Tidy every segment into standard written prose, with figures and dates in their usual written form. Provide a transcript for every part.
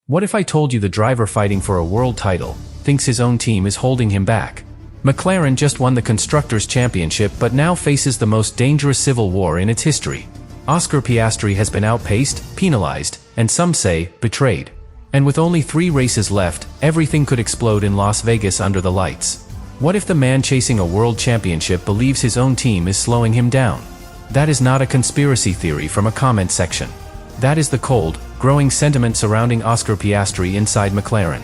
What if I told you the driver fighting for a world title thinks his own team is holding him back? McLaren just won the Constructors' Championship but now faces the most dangerous civil war in its history. Oscar Piastri has been outpaced, penalized, and some say, betrayed. And with only 3 races left, everything could explode in Las Vegas under the lights. What if the man chasing a world championship believes his own team is slowing him down? That is not a conspiracy theory from a comment section. That is the cold, growing sentiment surrounding Oscar Piastri inside McLaren.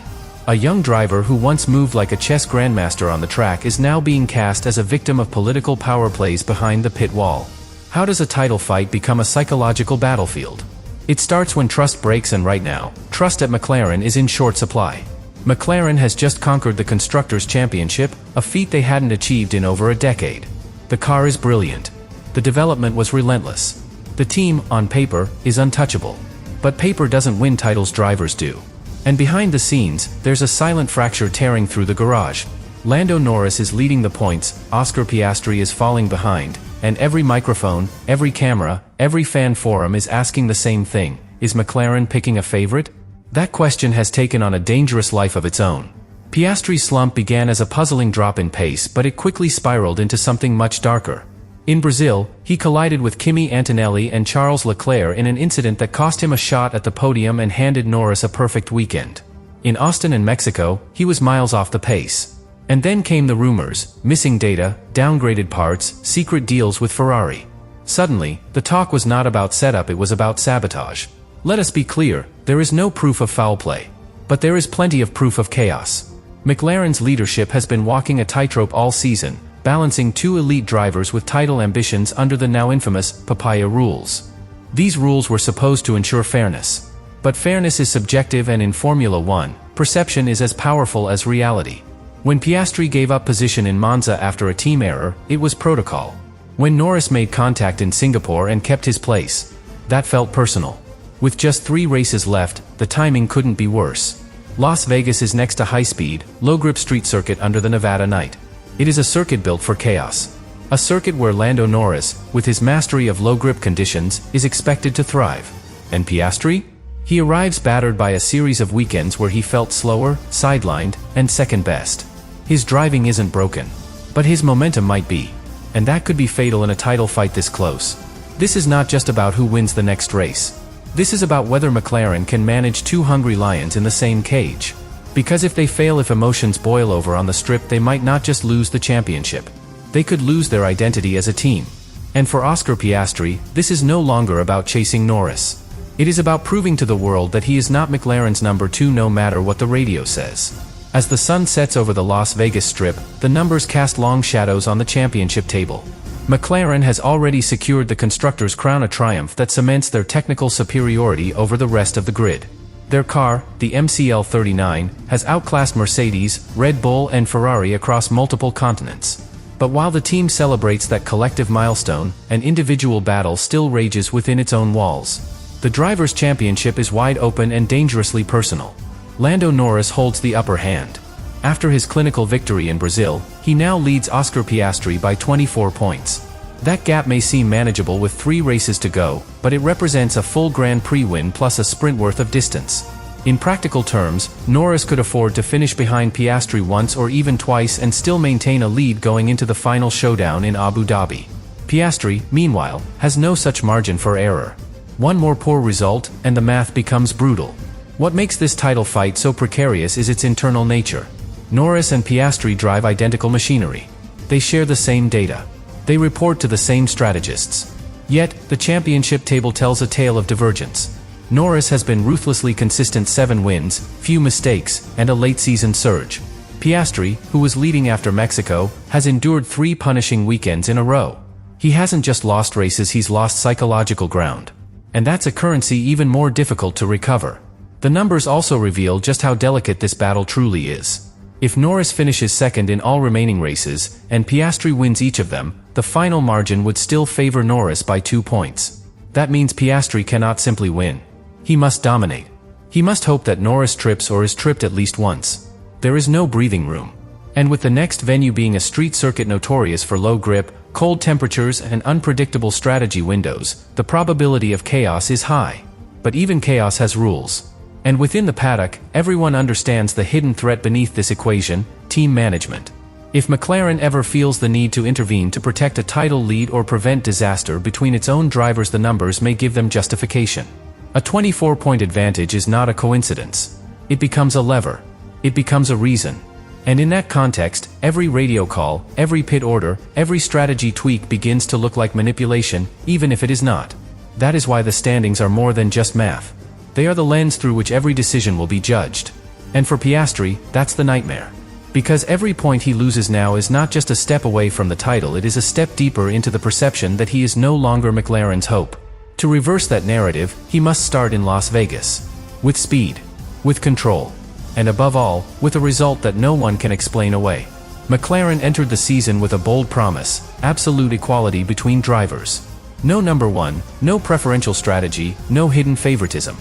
A young driver who once moved like a chess grandmaster on the track is now being cast as a victim of political power plays behind the pit wall. How does a title fight become a psychological battlefield? It starts when trust breaks, and right now, trust at McLaren is in short supply. McLaren has just conquered the Constructors' Championship, a feat they hadn't achieved in over a decade. The car is brilliant. The development was relentless. The team, on paper, is untouchable. But paper doesn't win titles, drivers do. And behind the scenes, there's a silent fracture tearing through the garage. Lando Norris is leading the points, Oscar Piastri is falling behind, and every microphone, every camera, every fan forum is asking the same thing: is McLaren picking a favorite? That question has taken on a dangerous life of its own. Piastri's slump began as a puzzling drop in pace, but it quickly spiraled into something much darker. In Brazil, he collided with Kimi Antonelli and Charles Leclerc in an incident that cost him a shot at the podium and handed Norris a perfect weekend. In Austin and Mexico, he was miles off the pace. And then came the rumors: missing data, downgraded parts, secret deals with Ferrari. Suddenly, the talk was not about setup, it was about sabotage. Let us be clear, there is no proof of foul play. But there is plenty of proof of chaos. McLaren's leadership has been walking a tightrope all season, balancing 2 elite drivers with title ambitions under the now infamous papaya rules. These rules were supposed to ensure fairness. But fairness is subjective, and in Formula One, perception is as powerful as reality. When Piastri gave up position in Monza after a team error, it was protocol. When Norris made contact in Singapore and kept his place, that felt personal. With just 3 races left, the timing couldn't be worse. Las Vegas is next to high-speed, low-grip street circuit under the Nevada night. It is a circuit built for chaos. A circuit where Lando Norris, with his mastery of low-grip conditions, is expected to thrive. And Piastri? He arrives battered by a series of weekends where he felt slower, sidelined, and second best. His driving isn't broken. But his momentum might be. And that could be fatal in a title fight this close. This is not just about who wins the next race. This is about whether McLaren can manage 2 hungry lions in the same cage. Because if they fail, if emotions boil over on the strip, they might not just lose the championship. They could lose their identity as a team. And for Oscar Piastri, this is no longer about chasing Norris. It is about proving to the world that he is not McLaren's number 2 no matter what the radio says. As the sun sets over the Las Vegas Strip, the numbers cast long shadows on the championship table. McLaren has already secured the Constructors' crown, a triumph that cements their technical superiority over the rest of the grid. Their car, the MCL39, has outclassed Mercedes, Red Bull, and Ferrari across multiple continents. But while the team celebrates that collective milestone, an individual battle still rages within its own walls. The Drivers' Championship is wide open and dangerously personal. Lando Norris holds the upper hand. After his clinical victory in Brazil, he now leads Oscar Piastri by 24 points. That gap may seem manageable with 3 races to go, but it represents a full Grand Prix win plus a sprint worth of distance. In practical terms, Norris could afford to finish behind Piastri once or even twice and still maintain a lead going into the final showdown in Abu Dhabi. Piastri, meanwhile, has no such margin for error. One more poor result, and the math becomes brutal. What makes this title fight so precarious is its internal nature. Norris and Piastri drive identical machinery. They share the same data. They report to the same strategists. Yet, the championship table tells a tale of divergence. Norris has been ruthlessly consistent: 7 wins, few mistakes, and a late-season surge. Piastri, who was leading after Mexico, has endured 3 punishing weekends in a row. He hasn't just lost races, he's lost psychological ground. And that's a currency even more difficult to recover. The numbers also reveal just how delicate this battle truly is. If Norris finishes second in all remaining races, and Piastri wins each of them, the final margin would still favor Norris by 2 points. That means Piastri cannot simply win. He must dominate. He must hope that Norris trips or is tripped at least once. There is no breathing room. And with the next venue being a street circuit notorious for low grip, cold temperatures, and unpredictable strategy windows, the probability of chaos is high. But even chaos has rules. And within the paddock, everyone understands the hidden threat beneath this equation: team management. If McLaren ever feels the need to intervene to protect a title lead or prevent disaster between its own drivers, the numbers may give them justification. A 24-point advantage is not a coincidence. It becomes a lever. It becomes a reason. And in that context, every radio call, every pit order, every strategy tweak begins to look like manipulation, even if it is not. That is why the standings are more than just math. They are the lens through which every decision will be judged. And for Piastri, that's the nightmare. Because every point he loses now is not just a step away from the title, it is a step deeper into the perception that he is no longer McLaren's hope. To reverse that narrative, he must start in Las Vegas. With speed. With control. And above all, with a result that no one can explain away. McLaren entered the season with a bold promise: absolute equality between drivers. No number one, no preferential strategy, no hidden favoritism.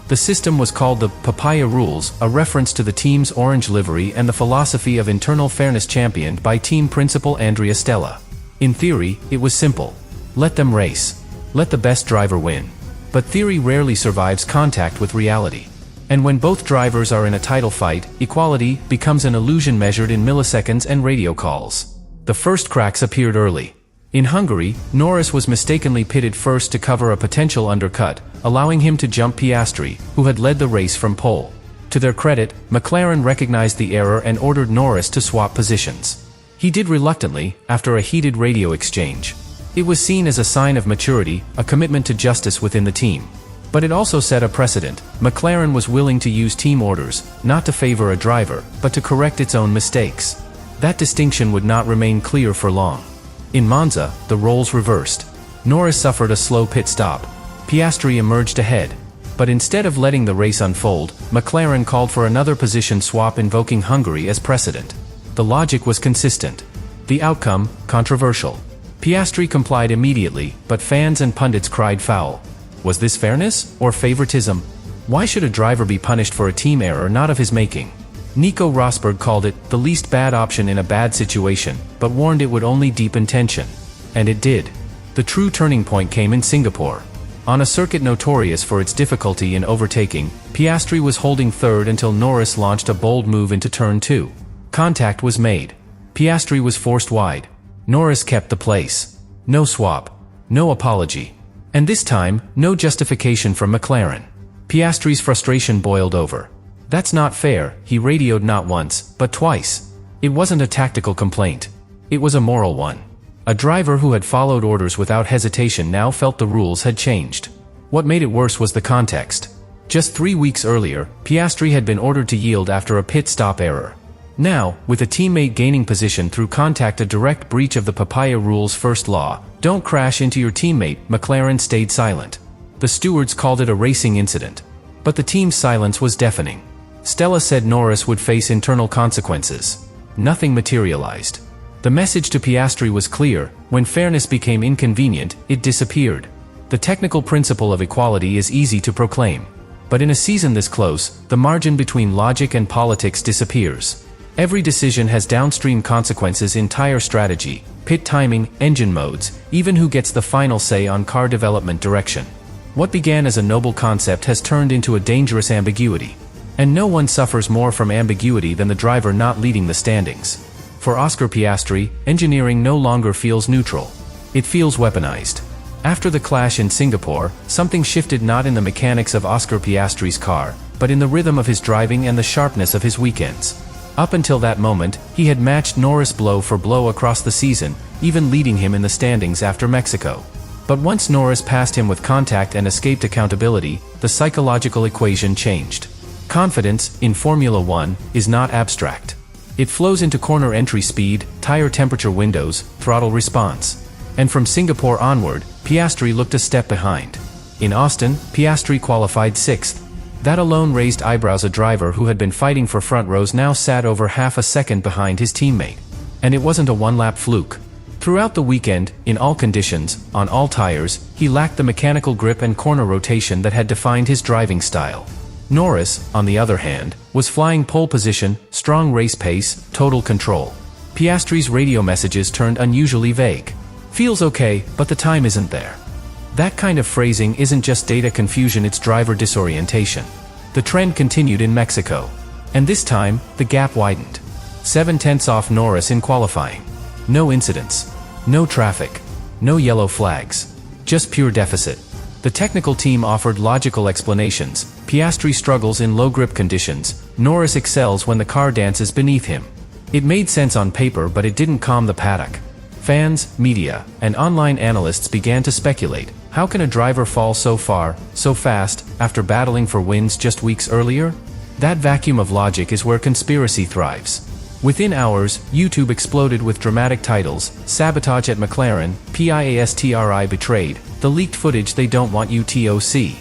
The system was called the Papaya Rules, a reference to the team's orange livery and the philosophy of internal fairness championed by team principal Andrea Stella. In theory, it was simple. Let them race. Let the best driver win. But theory rarely survives contact with reality. And when both drivers are in a title fight, equality becomes an illusion measured in milliseconds and radio calls. The first cracks appeared early. In Hungary, Norris was mistakenly pitted first to cover a potential undercut, allowing him to jump Piastri, who had led the race from pole. To their credit, McLaren recognized the error and ordered Norris to swap positions. He did reluctantly, after a heated radio exchange. It was seen as a sign of maturity, a commitment to justice within the team. But it also set a precedent. McLaren was willing to use team orders, not to favor a driver, but to correct its own mistakes. That distinction would not remain clear for long. In Monza, the roles reversed. Norris suffered a slow pit stop. Piastri emerged ahead. But instead of letting the race unfold, McLaren called for another position swap, invoking Hungary as precedent. The logic was consistent. The outcome, controversial. Piastri complied immediately, but fans and pundits cried foul. Was this fairness, or favoritism? Why should a driver be punished for a team error not of his making? Nico Rosberg called it the least bad option in a bad situation, but warned it would only deepen tension. And it did. The true turning point came in Singapore. On a circuit notorious for its difficulty in overtaking, Piastri was holding third until Norris launched a bold move into turn 2. Contact was made. Piastri was forced wide. Norris kept the place. No swap. No apology. And this time, no justification from McLaren. Piastri's frustration boiled over. That's not fair, he radioed not once, but twice. It wasn't a tactical complaint. It was a moral one. A driver who had followed orders without hesitation now felt the rules had changed. What made it worse was the context. Just 3 weeks earlier, Piastri had been ordered to yield after a pit stop error. Now, with a teammate gaining position through contact, a direct breach of the Papaya Rules' first law: don't crash into your teammate, McLaren stayed silent. The stewards called it a racing incident. But the team's silence was deafening. Stella said Norris would face internal consequences. Nothing materialized. The message to Piastri was clear: when fairness became inconvenient, it disappeared. The technical principle of equality is easy to proclaim. But in a season this close, the margin between logic and politics disappears. Every decision has downstream consequences in tire strategy, pit timing, engine modes, even who gets the final say on car development direction. What began as a noble concept has turned into a dangerous ambiguity. And no one suffers more from ambiguity than the driver not leading the standings. For Oscar Piastri, engineering no longer feels neutral. It feels weaponized. After the clash in Singapore, something shifted, not in the mechanics of Oscar Piastri's car, but in the rhythm of his driving and the sharpness of his weekends. Up until that moment, he had matched Norris blow for blow across the season, even leading him in the standings after Mexico. But once Norris passed him with contact and escaped accountability, the psychological equation changed. Confidence, in Formula One, is not abstract. It flows into corner entry speed, tire temperature windows, throttle response. And from Singapore onward, Piastri looked a step behind. In Austin, Piastri qualified 6th. That alone raised eyebrows. A driver who had been fighting for front rows now sat over half a second behind his teammate. And it wasn't a one-lap fluke. Throughout the weekend, in all conditions, on all tires, he lacked the mechanical grip and corner rotation that had defined his driving style. Norris, on the other hand, was flying pole position, strong race pace, total control. Piastri's radio messages turned unusually vague. Feels okay, but the time isn't there. That kind of phrasing isn't just data confusion, it's driver disorientation. The trend continued in Mexico. And this time, the gap widened. 7/10 off Norris in qualifying. No incidents. No traffic. No yellow flags. Just pure deficit. The technical team offered logical explanations. Piastri struggles in low grip conditions. Norris excels when the car dances beneath him. It made sense on paper, but it didn't calm the paddock. Fans, media, and online analysts began to speculate. How can a driver fall so far, so fast, after battling for wins just weeks earlier? That vacuum of logic is where conspiracy thrives. Within hours, YouTube exploded with dramatic titles: "Sabotage at McLaren," "Piastri betrayed," "The leaked footage they don't want you to see."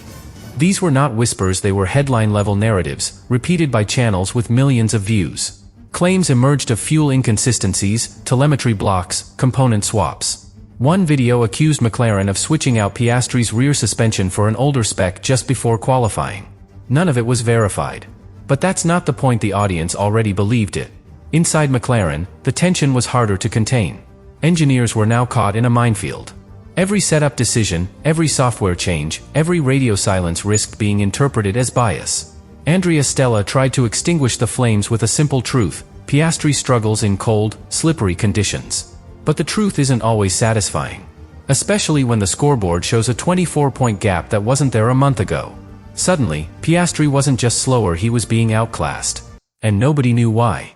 These were not whispers, they were headline-level narratives, repeated by channels with millions of views. Claims emerged of fuel inconsistencies, telemetry blocks, component swaps. One video accused McLaren of switching out Piastri's rear suspension for an older spec just before qualifying. None of it was verified. But that's not the point, the audience already believed it. Inside McLaren, the tension was harder to contain. Engineers were now caught in a minefield. Every setup decision, every software change, every radio silence risked being interpreted as bias. Andrea Stella tried to extinguish the flames with a simple truth: Piastri struggles in cold, slippery conditions. But the truth isn't always satisfying. Especially when the scoreboard shows a 24-point gap that wasn't there a month ago. Suddenly, Piastri wasn't just slower, he was being outclassed. And nobody knew why.